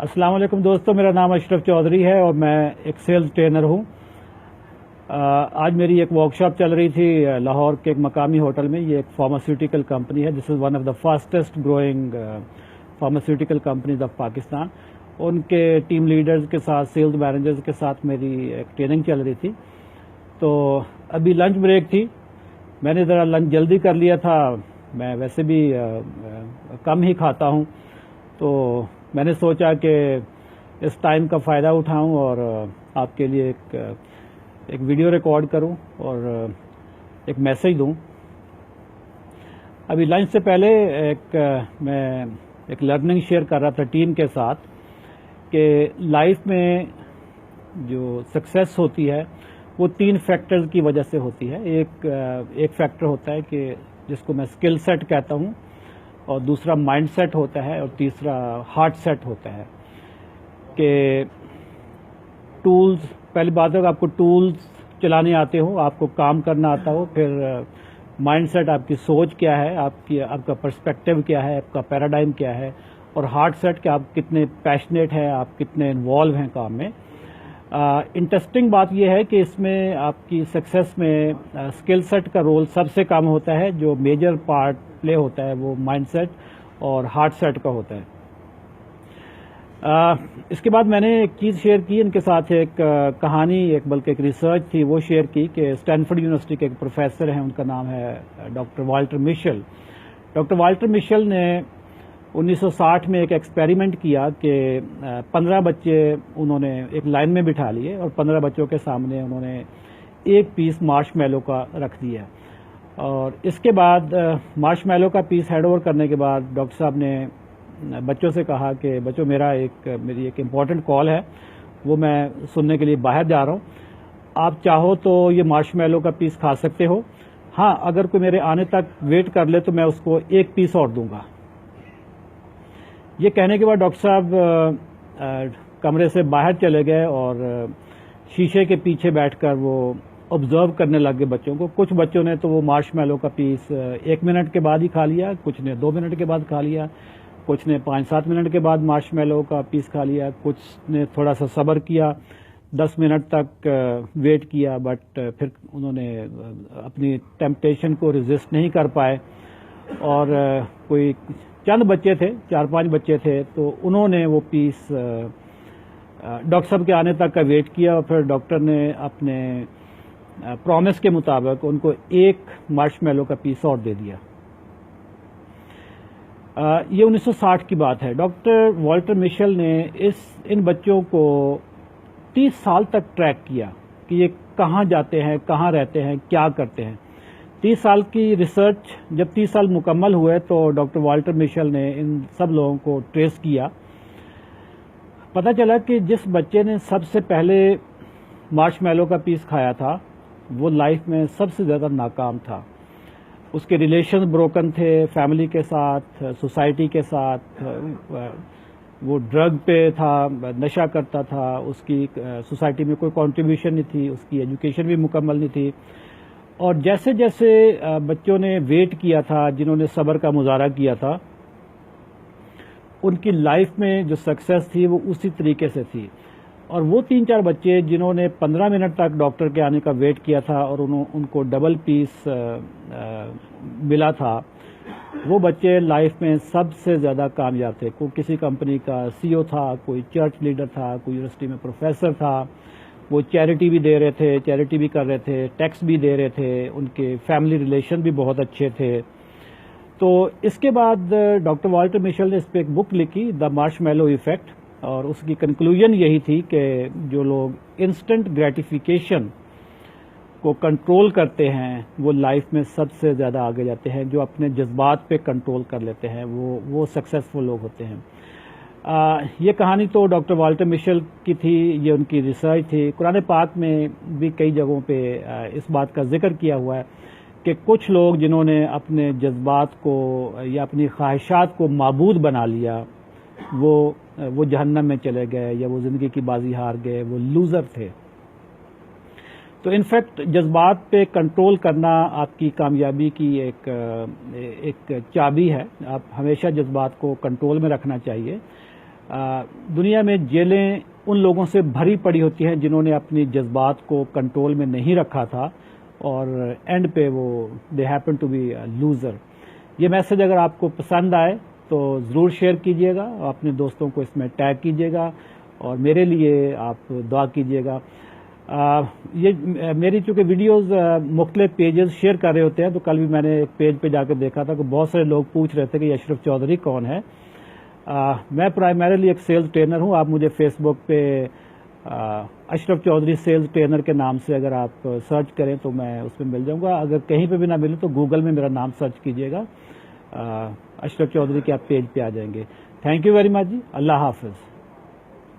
अस्सलाम वालेकुम दोस्तों, मेरा नाम अशरफ चौधरी है और मैं एक सेल्स ट्रेनर हूँ। आज मेरी एक वर्कशॉप चल रही थी लाहौर के एक मकामी होटल में। ये एक फार्मास्यूटिकल कंपनी है। This is one of the fastest growing pharmaceutical companies of Pakistan. उनके टीम लीडर्स के साथ, सेल्स मैनेजर्स के साथ मेरी एक ट्रेनिंग चल रही थी। तो अभी लंच ब्रेक थी, मैंने ज़रा लंच जल्दी कर लिया था। मैं वैसे भी कम ही खाता हूँ, तो मैंने सोचा कि इस टाइम का फ़ायदा उठाऊं और आपके लिए एक वीडियो रिकॉर्ड करूं और एक मैसेज दूं। अभी लंच से पहले मैं एक लर्निंग शेयर कर रहा था टीम के साथ कि लाइफ में जो सक्सेस होती है वो 3 फैक्टर्स की वजह से होती है। एक फैक्टर होता है कि जिसको मैं स्किल सेट कहता हूं, और दूसरा माइंड सेट होता है, और तीसरा हार्ट सेट होता है। कि टूल्स, पहली बात है कि आपको टूल्स चलाने आते हो, आपको काम करना आता हो। फिर माइंड सेट, आपकी सोच क्या है, आपका पर्सपेक्टिव क्या है, आपका पैराडाइम क्या है। और हार्ट सेट कि आप कितने पैशनेट हैं, आप कितने इन्वॉल्व हैं काम में। इंटरेस्टिंग बात यह है कि इसमें आपकी सक्सेस में स्किल सेट का रोल सबसे कम होता है। जो मेजर पार्ट प्ले होता है वो माइंड सेट और हार्ट सेट का होता है। इसके बाद मैंने एक चीज़ शेयर की इनके साथ, एक कहानी, बल्कि एक रिसर्च थी, वो शेयर की कि स्टैनफोर्ड यूनिवर्सिटी के एक प्रोफेसर हैं, उनका नाम है doctor Walter Mischel. Doctor Walter Mischel ने 1960 में एक एक्सपेरिमेंट किया कि 15 बच्चे उन्होंने एक लाइन में बिठा लिए और 15 बच्चों के सामने उन्होंने एक पीस मार्शमैलो का रख दिया। और इसके बाद मार्शमैलो का पीस हैंड ओवर करने के बाद डॉक्टर साहब ने बच्चों से कहा कि बच्चों, मेरी एक इम्पॉर्टेंट कॉल है, वो मैं सुनने के लिए बाहर जा रहा हूँ। आप चाहो तो ये मार्शमैलो का पीस खा सकते हो। हाँ, अगर कोई मेरे आने तक वेट कर ले तो मैं उसको एक पीस और दूंगा। ये कहने के बाद डॉक्टर साहब कमरे से बाहर चले गए और शीशे के पीछे बैठकर वो ऑब्जर्व करने लग गए बच्चों को। कुछ बच्चों ने तो वो मार्शमैलो का पीस 1 मिनट के बाद ही खा लिया, कुछ ने 2 मिनट के बाद खा लिया, कुछ ने 5-7 मिनट के बाद मार्शमैलो का पीस खा लिया, कुछ ने थोड़ा सा सब्र किया, 10 मिनट तक वेट किया, बट फिर उन्होंने अपनी टेम्पटेशन को रेजिस्ट नहीं कर पाए। और कोई चंद बच्चे थे, 4-5 बच्चे थे, तो उन्होंने वो पीस डॉक्टर साहब के आने तक का वेट किया और फिर डॉक्टर ने अपने प्रॉमिस के मुताबिक उनको एक मार्शमैलो का पीस और दे दिया। ये 1960 की बात है। डॉक्टर वाल्टर मिशेल ने इन बच्चों को 30 साल तक ट्रैक किया कि ये कहाँ जाते हैं, कहाँ रहते हैं, क्या करते हैं। 30 साल की रिसर्च, जब 30 साल मुकम्मल हुए तो डॉक्टर वाल्टर मिशेल ने इन सब लोगों को ट्रेस किया। पता चला कि जिस बच्चे ने सबसे पहले मार्शमैलो का पीस खाया था वो लाइफ में सबसे ज़्यादा नाकाम था। उसके रिलेशन ब्रोकन थे, फैमिली के साथ, सोसाइटी के साथ। वो ड्रग पे था, नशा करता था, उसकी सोसाइटी में कोई कंट्रीब्यूशन नहीं थी, उसकी एजुकेशन भी मुकम्मल नहीं थी। और जैसे जैसे बच्चों ने वेट किया था, जिन्होंने सब्र का मुजाहरा किया था, उनकी लाइफ में जो सक्सेस थी वो उसी तरीके से थी। और वो 3-4 बच्चे जिन्होंने 15 मिनट तक डॉक्टर के आने का वेट किया था और उनको डबल पीस मिला था, वो बच्चे लाइफ में सबसे ज़्यादा कामयाब थे। कोई किसी कंपनी का सीईओ था, कोई चर्च लीडर था, कोई यूनिवर्सिटी में प्रोफेसर था, वो चैरिटी भी दे रहे थे, चैरिटी भी कर रहे थे, टैक्स भी दे रहे थे, उनके फैमिली रिलेशन भी बहुत अच्छे थे। तो इसके बाद डॉक्टर वाल्टर मिशेल ने इस पर एक बुक लिखी, द मार्शमैलो इफेक्ट, और उसकी कंक्लूजन यही थी कि जो लोग इंस्टेंट ग्रेटिफिकेशन को कंट्रोल करते हैं वो लाइफ में सबसे ज़्यादा आगे जाते हैं। जो अपने जज्बात पे कंट्रोल कर लेते हैं वो सक्सेसफुल लोग होते हैं। ये कहानी तो डॉक्टर वाल्टर मिशेल की थी, ये उनकी रिसर्च थी। कुरान पाक में भी कई जगहों पे इस बात का जिक्र किया हुआ है कि कुछ लोग जिन्होंने अपने जज्बात को या अपनी ख्वाहिशात को माबूद बना लिया वो जहन्नम में चले गए, या वो ज़िंदगी की बाजी हार गए, वो लूज़र थे। तो इनफैक्ट जज्बात पे कंट्रोल करना आपकी कामयाबी की एक चाबी है। आप हमेशा जज्बात को कंट्रोल में रखना चाहिए। دنیا میں جیلیں ان لوگوں سے بھری پڑی ہوتی ہیں جنہوں نے اپنی جذبات کو کنٹرول میں نہیں رکھا تھا اور اینڈ پہ وہ they happen to be loser. یہ میسج اگر آپ کو پسند آئے تو ضرور شیئر کیجیے گا، اپنے دوستوں کو اس میں ٹیگ کیجیے گا اور میرے لیے آپ دعا کیجیے گا. یہ میری چونکہ ویڈیوز مختلف پیجز شیئر کر رہے ہوتے ہیں، تو کل بھی میں نے ایک پیج پہ جا کے دیکھا تھا کہ بہت سارے لوگ پوچھ رہے تھے کہ یہ اشرف چودھری کون ہے. میں پرائمریلی ایک سیلز ٹرینر ہوں. آپ مجھے فیس بک پہ اشرف چودھری سیلز ٹرینر کے نام سے اگر آپ سرچ کریں تو میں اس پہ مل جاؤں گا. اگر کہیں پہ بھی نہ ملوں تو گوگل میں میرا نام سرچ کیجیے گا، اشرف چودھری کے آپ پیج پہ آ جائیں گے. تھینک یو ویری مچ جی. اللہ حافظ.